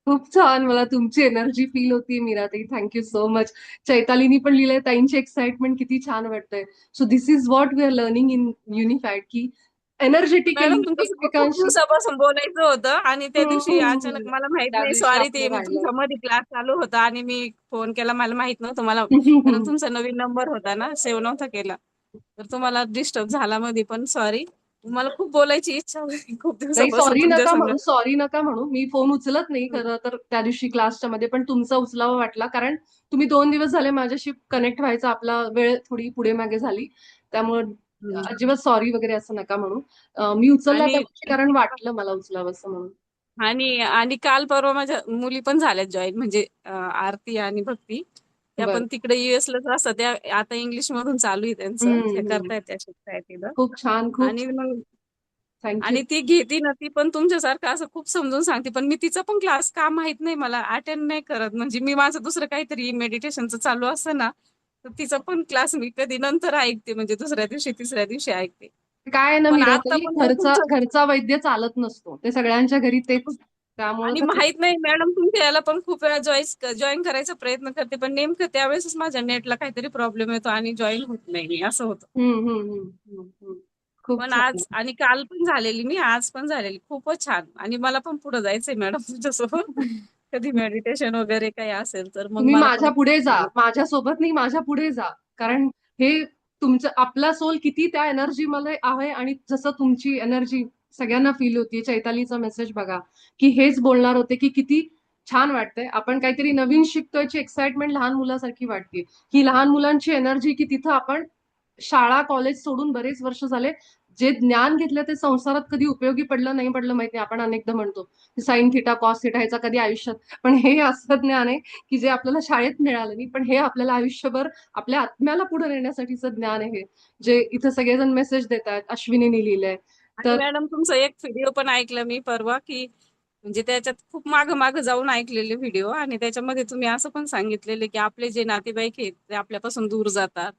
खूप छान. मला तुमची एनर्जी फील होती मीराताई. Thank you so much. चैतालीनी पण लिहिलंय ताईंची एक्साइटमेंट किती छान वाटतंय. So this is what we are learning in unified की एनर्जेटिकली मॅडम तुमच्यासोबत खूप एकमेकांशी. दिवसापासून बोलायचं होतं आणि त्या दिवशी अचानक मला माहित त्या नाही, दिवशी सॉरी, आपलं ते राहिलं. तुमचा मध्ये क्लास चालू होता आणि मी फोन केला, मला माहित नव्हतं मला, कारण तुमचा नवीन नंबर होता ना, सेव्ह नव्हता केला, तर तुम्हाला डिस्टर्ब झाला मध्ये. पण सॉरी, मला खूप बोलायची इच्छा होती खूप नाही, दिवसापासून सॉरी तुमच्या नका संग. म्हणू, सॉरी नका म्हणू. मी फोन उचलत नाही खरं तर त्या दिवशी क्लासच्या मध्ये, पण तुमचा उचलावा वाटला कारण तुम्ही 2 दिवस झाले माझ्याशी कनेक्ट व्हायचा आपला वेळ थोडी पुढे मागे झाली. त्यामुळे अजिबात सॉरी वगैरे असं नका म्हणू. मी उचलला त्या आणि दिवशी कारण वाटलं मला उचलावं असं म्हणून. आणि आणि काल परवा माझ्या मुली पण झाल्यात जॉईन, म्हणजे आरती आणि भक्ती. त्या बरं. पण तिकडे US लाच असतात, त्या आता इंग्लिश मधून चालू आहे त्यांचं, त्या करतायत, त्या शिकतायत तिथं. खूप छान, खूप आणि मग थँक्यू. आणि ती घेती ना, ती पण तुमच्यासारखं असं खूप समजून सांगते, पण मी तिचा पण क्लास का माहित नाही मला अटेंड नाही करत. म्हणजे मी माझं दुसरं काहीतरी मेडिटेशनचं चालू असतं ना, तर तिचा पण क्लास मी कधी नंतर ऐकते, म्हणजे दुसऱ्या दिवशी तिसऱ्या दिवशी ऐकते. काय आहे ना पण आता मीराताई, पण जर घरचा तुमचं घरचा वैद्य चालत नसतो. ते सगळ्यांच्या घरी तेच. त्यामुळे आणि कसं माहित नाही मॅडम, तुमच्या याला पण खूप वेळा जॉईन करायचा प्रयत्न करते, पण नेमकं त्यावेळेसच माझ्या नेटला काहीतरी प्रॉब्लेम येतो आणि जॉईन होत नाही मी, असं होतं. खूप पण छान. आज आणि काल पण झालेली मी, आज पण झालेली, खूपच छान. आणि मला पण पुढे जायचंय मॅडम तुमच्यासोबत. कधी मेडिटेशन वगैरे काही असेल तर मग तुम्ही मला माझ्या पण पुढे जा, माझ्यासोबत नाही, माझ्या पुढे जा. कारण हे तुमचं आपला सोल किती त्या एनर्जी मध्ये आहे आणि जसं तुमची एनर्जी सगळ्यांना फील होती. चैतालीचा मेसेज बघा की हेच बोलणार होते की किती छान वाटतंय, आपण काहीतरी नवीन शिकतोयची एक्साइटमेंट लहान मुलासारखी वाटते. ही लहान मुलांची एनर्जी की तिथं आपण शाळा कॉलेज सोडून बरेच वर्ष झाले जे ज्ञान घेतलं ते संसारात कधी उपयोगी पडलं नाही पडलं माहिती. आपण अनेकदा म्हणतो साइन थिटा कॉस थिटा ह्याचा कधी आयुष्यात, पण हे असं ज्ञान आहे की जे आपल्याला शाळेत मिळालं नाही, पण हे आपल्याला आयुष्यभर आपल्या आत्म्याला पुढे नेण्यासाठीचं ज्ञान आहे, जे इथं सगळेजण मेसेज देत आहेत. अश्विनीने लिहिलंय. आणि तर मॅडम तुमचा एक व्हिडिओ पण ऐकला मी परवा, की म्हणजे त्याच्यात खूप माग जाऊन ऐकलेले व्हिडिओ, आणि त्याच्यामध्ये तुम्ही असं पण सांगितलेले की आपले जे नातेवाईक आहेत ते आपल्यापासून दूर जातात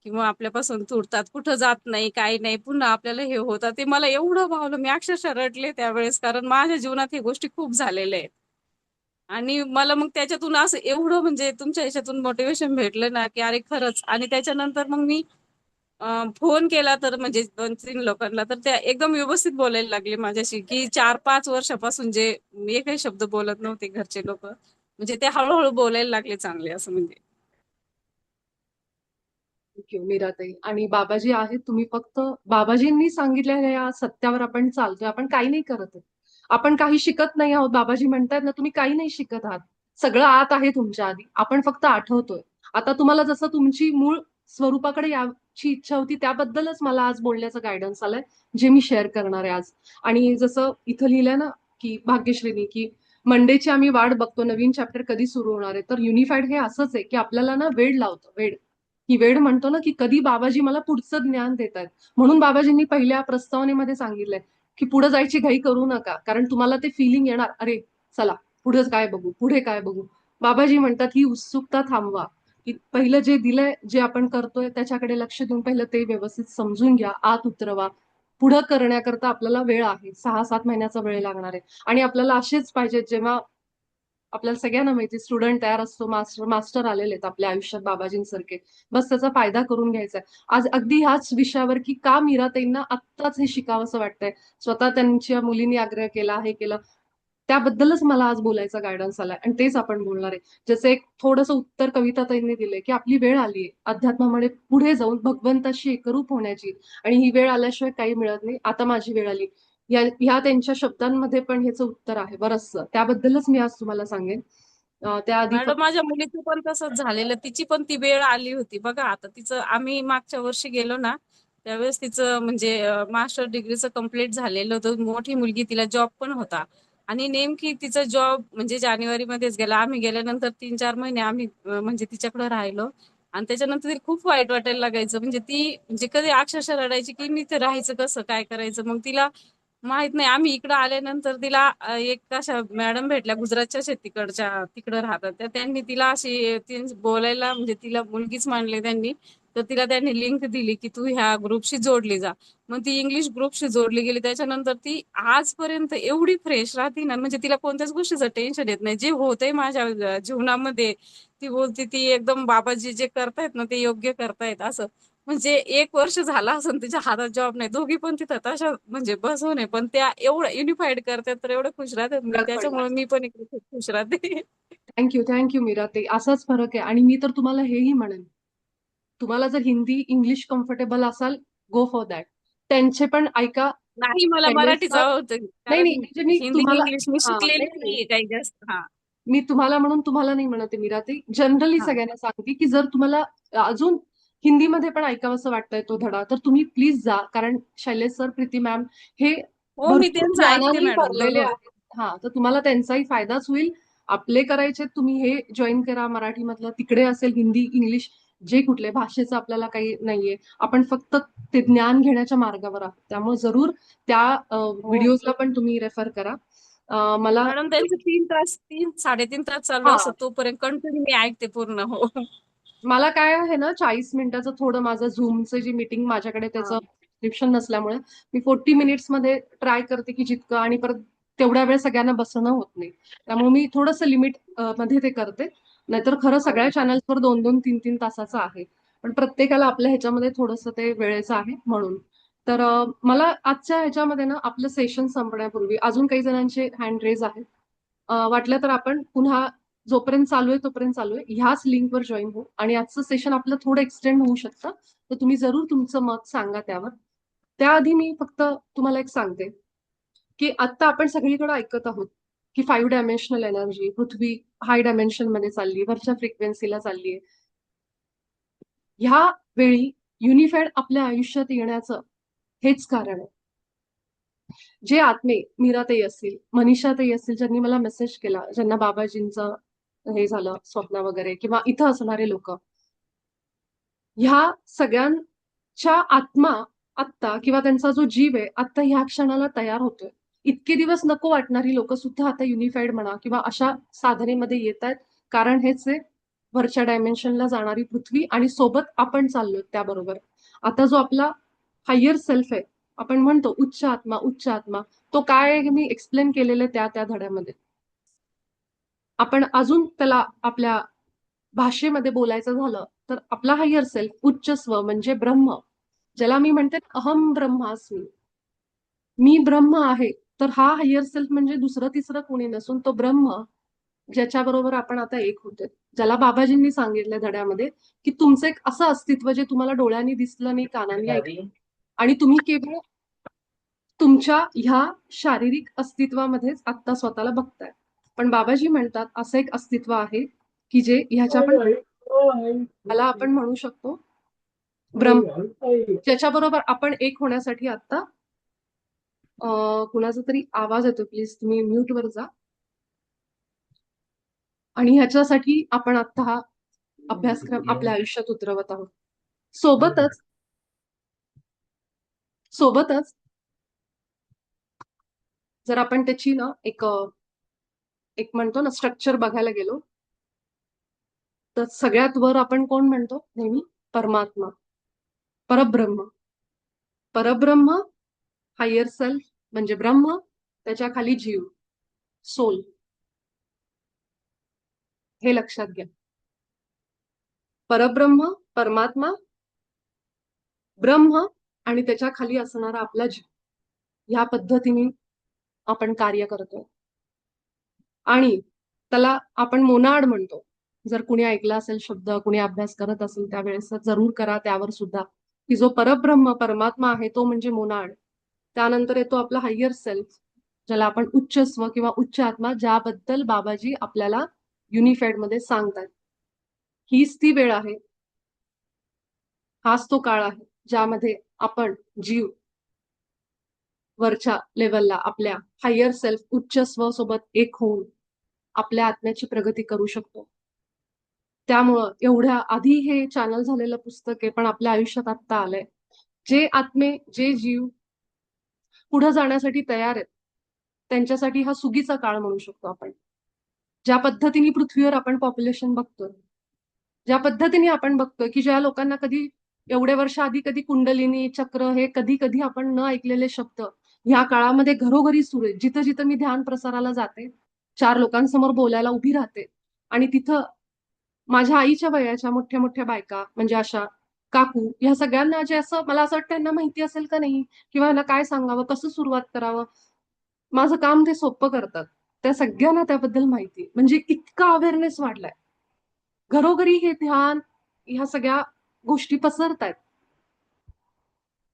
किंवा आपल्यापासून तुटतात, कुठं जात नाही, काही नाही, पुन्हा आपल्याला हे होतं. ते मला एवढं भावलं, मी अक्षरशः रडले त्यावेळेस, कारण माझ्या जीवनात हे गोष्टी खूप झालेल्या आहेत. आणि मला मग त्याच्यातून असं एवढं म्हणजे तुमच्या ह्याच्यातून मोटिवेशन भेटलं ना, की अरे खरंच. आणि त्याच्यानंतर मग मी फोन केला तर म्हणजे 2-3 लोकांना, तर त्या एकदम व्यवस्थित बोलायला लागले माझ्याशी, की 4-5 वर्षापासून जे मी काही शब्द बोलत नव्हते घरचे लोक, म्हणजे ते हळूहळू बोलायला लागले चांगले, असं म्हणजे. थँक्यू मीराताई. आणि बाबाजी आहेत, तुम्ही फक्त बाबाजींनी सांगितलेल्या या सत्यावर आपण चालतोय. आपण काही नाही करत आहे. आपण काही शिकत नाही आहोत. बाबाजी म्हणतायत ना, तुम्ही काही नाही शिकत आहात. सगळं आत आहे तुमच्या आधी. आपण फक्त आठवतोय. आता तुम्हाला जसं तुमची मूळ स्वरूपाकडे याची इच्छा होती त्याबद्दलच मला आज बोलण्याचं गायडन्स आलंय, जे मी शेअर करणार आहे आज. आणि जसं इथं लिहिलंय ना की भाग्यश्रीनी की मंडेची आम्ही वाट बघतो, नवीन चॅप्टर कधी सुरू होणार आहे. तर युनिफाईड हे असंच आहे की आपल्याला ना वेळ लावतं, वेळ. ही वेळ म्हणतो ना की कधी बाबाजी मला पुढचं ज्ञान देत आहेत. म्हणून बाबाजींनी पहिल्या प्रस्तावनेमध्ये सांगितलंय की पुढे जायची घाई करू नका, कारण तुम्हाला ते फिलिंग येणार, अरे चला पुढे काय बघू, पुढे काय बघू. बाबाजी म्हणतात ही उत्सुकता थांबवा, की पहिलं जे दिलंय, जे आपण करतोय त्याच्याकडे लक्ष देऊन पहिलं ते व्यवस्थित समजून घ्या, आत उतरवा. पुढं करण्याकरता आपल्याला वेळ आहे, 6-7 महिन्याचा वेळ लागणार आहे. आणि आपल्याला असेच पाहिजे, जेव्हा आपल्याला सगळ्यांना माहिती स्टुडंट तयार असतो, मास्टर आलेले आहेत आपल्या आयुष्यात बाबाजींसारखे. बस त्याचा फायदा करून घ्यायचा आहे. आज अगदी ह्याच विषयावर की का मीराताईंना आत्ताच हे शिकावंसं वाटतंय, स्वतः त्यांच्या मुलींनी आग्रह केला, हे केलं, त्याबद्दलच मला आज बोलायचा गायडन्स आलाय आणि तेच आपण बोलणार आहे. जसं एक थोडंसं उत्तर कविताताईंनी दिलंय की आपली वेळ आलीये अध्यात्मामध्ये पुढे जाऊन भगवंताशी एकरूप होण्याची, आणि ही वेळ आल्याशिवाय काही मिळत नाही. आता माझी वेळ आली. ह्या त्यांच्या शब्दांमध्ये पण ह्याचं उत्तर आहे बरचसं. त्याबद्दलच मी आज तुम्हाला सांगेन. त्याआधी मॅडम फक्त माझ्या मुलीचं पण तसंच झालेलं, तिची पण ती वेळ आली होती बघा. आता तिचं आम्ही मागच्या वर्षी गेलो ना, त्यावेळेस तिचं म्हणजे मास्टर डिग्रीचं कम्प्लीट झालेलं होतं, मोठी मुलगी, तिला जॉब पण होता. आणि नेमकी तिचा जॉब म्हणजे जानेवारीमध्येच गेला. आम्ही गेल्यानंतर 3-4 महिने आम्ही म्हणजे तिच्याकडे राहिलो आणि त्याच्यानंतर तिला खूप वाईट वाटायला लागायचं. म्हणजे ती म्हणजे कधी अक्षरशः रडायची की मी इथे राहायचं कसं, काय करायचं. मग तिला माहित नाही, आम्ही इकडं आल्यानंतर तिला एक अशा मॅडम भेटल्या गुजरातच्याच आहेत, तिकडच्या तिकडं राहतात. तर त्यांनी तिला अशी बोलायला म्हणजे तिला मुलगीच मानले त्यांनी. तर तिला त्यांनी लिंक दिली की तू ह्या ग्रुपशी जोडली जा. मग ती इंग्लिश ग्रुपशी जोडली गेली. त्याच्यानंतर ती आजपर्यंत एवढी फ्रेश राहते ना, म्हणजे तिला कोणत्याच गोष्टीचं टेन्शन येत नाही. जे होतंय माझ्या जीवनामध्ये ती बोलते ती एकदम बाबाजी जे करतायत ना ते योग्य करतायत असं. म्हणजे 1 वर्ष झाला असेल तिच्या हातात जॉब नाही. दोघी पण तिथं तशा म्हणजे बसून आहे, पण त्या एवढं युनिफाईड करतात तर एवढं खुश राहतात मी, फरक पडला. त्याच्यामुळे मी पण इकडे खूप खुश राहते. थँक्यू मीरा. ते असाच फरक आहे. आणि मी तर तुम्हाला हेही म्हणेन, तुम्हाला जर हिंदी इंग्लिश कम्फर्टेबल असाल, गो फॉर दॅट. त्यांचे पण ऐका. नाही, मला शैलेश मराठीच सर, आवडतं, नाही कारण नाही म्हणजे मी हिंदी तुम्हाला, इंग्लिश मी हा नाही शिकलेली नाही, नाहीये काही जास्त. हा मी तुम्हाला म्हणून तुम्हाला नाही म्हणते मीरा. ते जनरली हा सगळ्यांना सांगते की जर तुम्हाला अजून हिंदीमध्ये पण ऐकावंसं वाटतंय तो धडा, तर तुम्ही प्लीज जा. कारण शैलेश सर, प्रीती मॅम हे हो, मी भरपूर त्यांचं ऐकते ज्ञानाने मॅडम भरलेले दररोज. आहेत. हा, तर तुम्हाला त्यांचाही फायदाच होईल. आपले करायचे तुम्ही हे जॉईन करा मराठीमधलं. तिकडे असेल हिंदी इंग्लिश, जे कुठले भाषेचं आपल्याला काही नाहीये. आपण फक्त ते ज्ञान घेण्याच्या मार्गावर आहोत. त्यामुळे जरूर त्या हो व्हिडिओजला पण तुम्ही रेफर करा. मला मॅडम, त्यांचं 3 तास 3-3.5 तास चालू हा, असतं, तोपर्यंत कंटिन्यू मी ऐकते पूर्ण. हो मला काय आहे ना, 40 मिनिटाचं थोडं माझं झूमचं जी मीटिंग माझ्याकडे हा त्याचं सबस्क्रिप्शन नसल्यामुळे मी 40 मिनिट्स मध्ये ट्राय करते की जितकं, आणि परत तेवढ्या वेळ सगळ्यांना बसणं होत नाही. त्यामुळे मी थोडंसं लिमिट मध्ये ते करते. नाहीतर खरं सगळ्या चॅनल्सवर 2-2, 3-3 तासाचं आहे. पण प्रत्येकाला आपल्या ह्याच्यामध्ये थोडंसं ते वेळेचं आहे म्हणून. तर मला आजच्या ह्याच्यामध्ये ना, आपलं सेशन संपण्यापूर्वी अजून काही जणांचे हँड रेज आहेत. वाटलं तर आपण पुन्हा जोपर्यंत चालू आहे तोपर्यंत चालू आहे, ह्याच लिंकवर जॉईन हो. आणि आजचं सेशन आपलं थोडं एक्सटेंड होऊ शकतं, तर तुम्ही जरूर तुमचं मत सांगा त्यावर. त्याआधी मी फक्त तुम्हाला एक सांगते की आता आपण सगळीकडे ऐकत आहोत की 5 डायमेन्शनल एनर्जी, पृथ्वी हाय डायमेन्शन मध्ये चालली, वरच्या फ्रिक्वेन्सीला चालली आहे. ह्या वेळी युनिफाईड आपल्या आयुष्यात येण्याचं हेच कारण आहे. जे आत्मे, मीराताई असतील, मनीषाताई असतील, ज्यांनी मला मेसेज केला, ज्यांना बाबाजींचं हे झालं स्वप्न वगैरे, किंवा इथं असणारे लोक, ह्या सगळ्यांच्या आत्मा आत्ता, किंवा त्यांचा जो जीव आहे आत्ता ह्या क्षणाला तयार होतोय. इतके दिवस नको वाटणारी लोक सुद्धा आता युनिफाईड म्हणा किंवा अशा साधनेमध्ये येत आहेत. कारण हेच आहे, वरच्या डायमेन्शनला जाणारी पृथ्वी आणि सोबत आपण चाललोय त्याबरोबर. आता जो आपला हायर सेल्फ आहे, आपण म्हणतो उच्च आत्मा, उच्च आत्मा, तो काय आहे हे मी एक्सप्लेन केलेलं त्या त्या धड्यामध्ये. आपण अजून त्याला आपल्या भाषेमध्ये बोलायचं झालं तर आपला हायर सेल्फ, उच्च स्व म्हणजे ब्रह्म, ज्याला मी म्हणते अहम ब्रह्मास्मी, मी ब्रह्म आहे. तर हा हायर सेल्फ म्हणजे दुसरं तिसरं कोणी नसून तो ब्रह्म, ज्याच्याबरोबर आपण आता एक होतोय. ज्याला बाबाजींनी सांगितलं धड्यामध्ये की तुमचं एक असं अस्तित्व जे तुम्हाला डोळ्यांनी दिसलं नाही, कानांनी ऐकलं, आणि तुम्ही केवळ तुमच्या ह्या शारीरिक अस्तित्वामध्येच आत्ता स्वतःला बघताय. पण बाबाजी म्हणतात असं एक अस्तित्व आहे की जे ह्याच्या पण, त्याला आपण म्हणू शकतो ब्रह्म, ज्याच्याबरोबर आपण एक होण्यासाठी आता कुणाचा तरी आवाज येतो, प्लीज तुम्ही म्यूट वर जा. आणि ह्याच्यासाठी आपण आता हा अभ्यासक्रम आपल्या आयुष्यात उतरवत आहोत. सोबतच सोबतच जर आपण त्याची ना एक म्हणतो ना स्ट्रक्चर बघायला गेलो, तर सगळ्यात वर आपण कोण म्हणतो नेहमी? परमात्मा, परब्रह्म. परब्रह्म, हायर सेल्फ म्हणजे ब्रह्म, त्याच्या खाली जीव, सोल. हे लक्षात घ्या. परब्रह्म, परमात्मा, ब्रह्म, आणि त्याच्या खाली असणारा आपला जीव. ह्या पद्धतीने आपण कार्य करतोय. आणि त्याला आपण मोनाड म्हणतो. जर कुणी ऐकला असेल शब्द, कुणी अभ्यास करत असेल त्यावेळेस जरूर करा त्यावर सुद्धा, की जो परब्रह्म परमात्मा आहे तो म्हणजे मोनाड. त्यानंतर येतो आपला हायर सेल्फ, ज्याला आपण उच्च स्व किंवा उच्च आत्मा, ज्याबद्दल बाबाजी आपल्याला युनिफाईड मध्ये सांगतात. हीच ती वेळ आहे, हाच तो काळ आहे ज्यामध्ये आपण जीव वरच्या लेवलला आपल्या हायर सेल्फ उच्च स्व सोबत एक होऊन आपल्या आत्म्याची प्रगती करू शकतो. त्यामुळं एवढ्या आधी हे चॅनल झालेलं पुस्तक आहे, पण आपल्या आयुष्यात आत्ता आलंय. जे आत्मे, जे जीव पुढे जाण्यासाठी तयार आहेत, त्यांच्यासाठी हा सुगीचा काळ म्हणू शकतो आपण. ज्या पद्धतीने पृथ्वीवर आपण पॉप्युलेशन बघतोय, ज्या पद्धतीने आपण बघतोय की ज्या लोकांना कधी एवढ्या वर्ष आधी कधी कुंडलिनी चक्र हे कधी कधी आपण न ऐकलेले शब्द ह्या काळामध्ये घरोघरी सुरू आहेत. जिथं जिथं मी ध्यान प्रसाराला जाते, 4 लोकांसमोर बोलायला उभी राहते आणि तिथं माझ्या आईच्या वयाच्या मोठ्या मोठ्या बायका म्हणजे अशा काकू ह्या सगळ्यांना जे असं मला असं वाटतं त्यांना माहिती असेल का नाही किंवा ह्याला काय सांगावं, कसं सुरुवात करावं. माझं काम ते सोपं करतात. त्या सगळ्यांना त्याबद्दल माहिती म्हणजे इतका अवेअरनेस वाढलाय. घरोघरी हे ध्यान ह्या सगळ्या गोष्टी पसरतायत.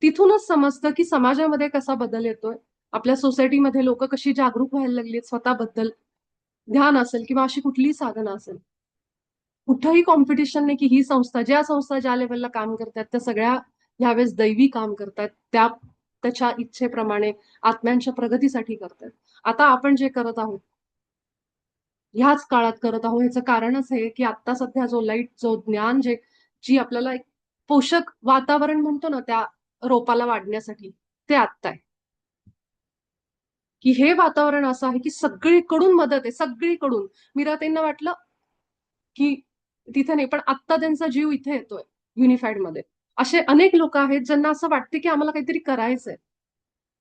तिथूनच समजतं की समाजामध्ये कसा बदल येतोय, आपल्या सोसायटीमध्ये लोक कशी जागरूक व्हायला लागली स्वतःबद्दल. ध्यान असेल किंवा अशी कुठलीही साधनं असेल, कुठंही कॉम्पिटिशन नाही की ही संस्था ज्या लेवलला काम करतात त्या सगळ्या ह्यावेळेस दैवी काम करतात, त्याच्या इच्छेप्रमाणे आत्म्यांच्या प्रगतीसाठी करतात. आता आपण जे करत आहोत ह्याच काळात करत आहोत, ह्याचं कारणच आहे की आता सध्या जो लाईट, जो ज्ञान, जी आपल्याला एक पोषक वातावरण म्हणतो ना त्या रोपाला वाढण्यासाठी, ते आत्ता आहे. की हे वातावरण असं आहे की सगळीकडून मदत आहे, सगळीकडून. मीराताईंना वाटलं की तिथे नाही, पण आत्ता त्यांचा जीव इथे येतोय युनिफाईड मध्ये. असे अनेक लोक आहेत ज्यांना असं वाटते की आम्हाला काहीतरी करायचंय.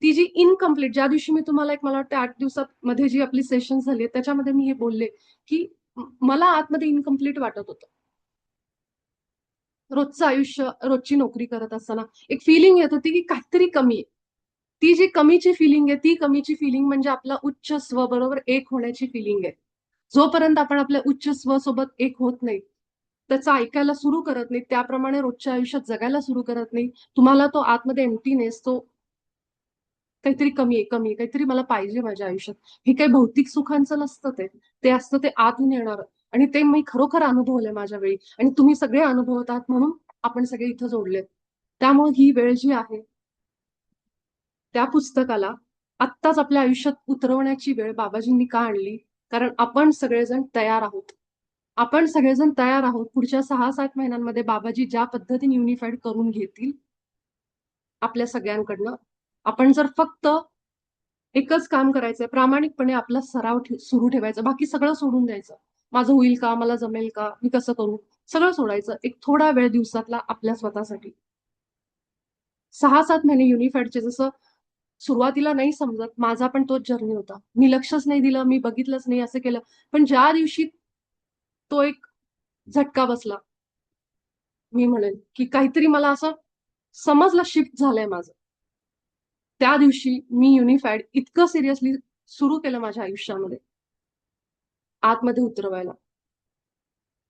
ती जी इनकम्प्लीट, ज्या दिवशी मी तुम्हाला मला वाटतं 8 दिवसामध्ये जी आपली सेशन झाली त्याच्यामध्ये मी हे बोलले की मला आतमध्ये इनकम्प्लीट वाटत होतं. रोजचं आयुष्य, रोजची नोकरी करत असताना एक फिलिंग येत होती की काहीतरी कमी आहे. ती जी कमीची फिलिंग आहे, ती कमीची फिलिंग म्हणजे आपला उच्च स्व बरोबर एक होण्याची फिलिंग आहे. जोपर्यंत आपण आपल्या उच्च स्व सोबत एक होत नाही, त्याचं ऐकायला सुरू करत नाही, त्याप्रमाणे रोजच्या आयुष्यात जगायला सुरू करत नाही, तुम्हाला तो आतमध्ये एम्प्टीनेस, तो काहीतरी कमी आहे, कमी आहे, काहीतरी मला पाहिजे माझ्या आयुष्यात. हे काही भौतिक सुखांचं नसतं, ते असतं ते आतून येणार. आणि ते मी खरोखर अनुभवलंय माझ्या वेळी आणि तुम्ही सगळे अनुभवत आहात म्हणून आपण सगळे इथं जोडले. त्यामुळे ही वेळ जी आहे त्या पुस्तकाला आत्ताच आपल्या आयुष्यात उतरवण्याची वेळ बाबाजींनी का आणली? कारण आपण सगळेजण तयार आहोत. आपण सगळेजण तयार आहोत. पुढच्या 6-7 महिन्यांमध्ये बाबाजी ज्या पद्धतीने युनिफाईड करून घेतील आपल्या सगळ्यांकडनं, आपण जर फक्त एकच काम करायचंय, प्रामाणिकपणे आपला सराव सुरू ठेवायचा, बाकी सगळं सोडून द्यायचं. माझं होईल का, मला जमेल का, मी कसं करू, सगळं सोडायचं. एक थोडा वेळ दिवसातला आपल्या स्वतःसाठी. 6-7 महिने युनिफाईडचे जसं सुरुवातीला नाही समजत, माझा पण तोच जर्नी होता. मी लक्षच नाही दिलं, मी बघितलंच नाही, असं केलं. पण ज्या दिवशी तो एक झटका बसला, मी म्हणेन की काहीतरी मला असं समजलं, शिफ्ट झालंय माझं. त्या दिवशी मी युनिफाईड इतकं सिरियसली सुरू केलं माझ्या आयुष्यामध्ये, आतमध्ये उतरवायला.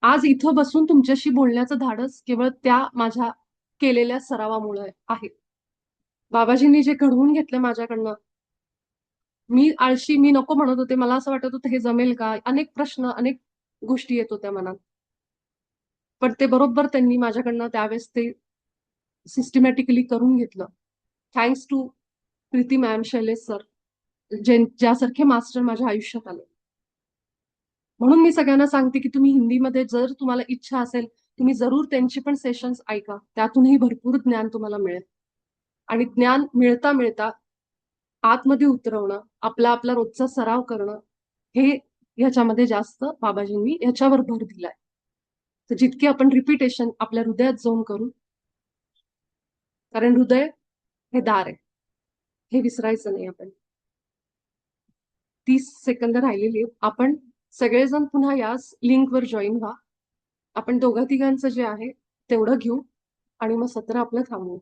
आज इथं बसून तुमच्याशी बोलण्याचं धाडस केवळ त्या माझ्या केलेल्या सरावामुळे आहे. बाबाजींनी जे घडवून घेतलं माझ्याकडनं, मी आळशी, मी नको म्हणत होते, मला असं वाटत होतं हे जमेल का, अनेक प्रश्न, अनेक गोष्टी येत होत्या मनात. पण ते बरोबर त्यांनी माझ्याकडनं त्यावेळेस ते सिस्टमॅटिकली करून घेतलं. Thanks to Preeti ma'am, Shailesh sir, ज्यासारखे मास्टर माझ्या आयुष्यात आले. म्हणून मी सगळ्यांना सांगते की तुम्ही हिंदीमध्ये जर तुम्हाला इच्छा असेल, तुम्ही जरूर त्यांची पण सेशन्स ऐका. त्यातूनही भरपूर ज्ञान तुम्हाला मिळेल. आणि ज्ञान मिळता मिळता आतमध्ये उतरवणं, आपला रोजचा सराव करणं, हे ह्याच्यामध्ये जास्त बाबाजींनी ह्याच्यावर भर दिलाय. तर जितके आपण रिपिटेशन आपल्या हृदयात जाऊन करू, कारण हृदय हे दार आहे, हे विसरायचं नाही आपण. 30 सेकंद राहिलेली, आपण सगळेजण पुन्हा याच लिंकवर जॉईन व्हा. आपण दोघा तिघांचं जे आहे तेवढं घेऊ आणि मग सत्र आपलं थांबवू.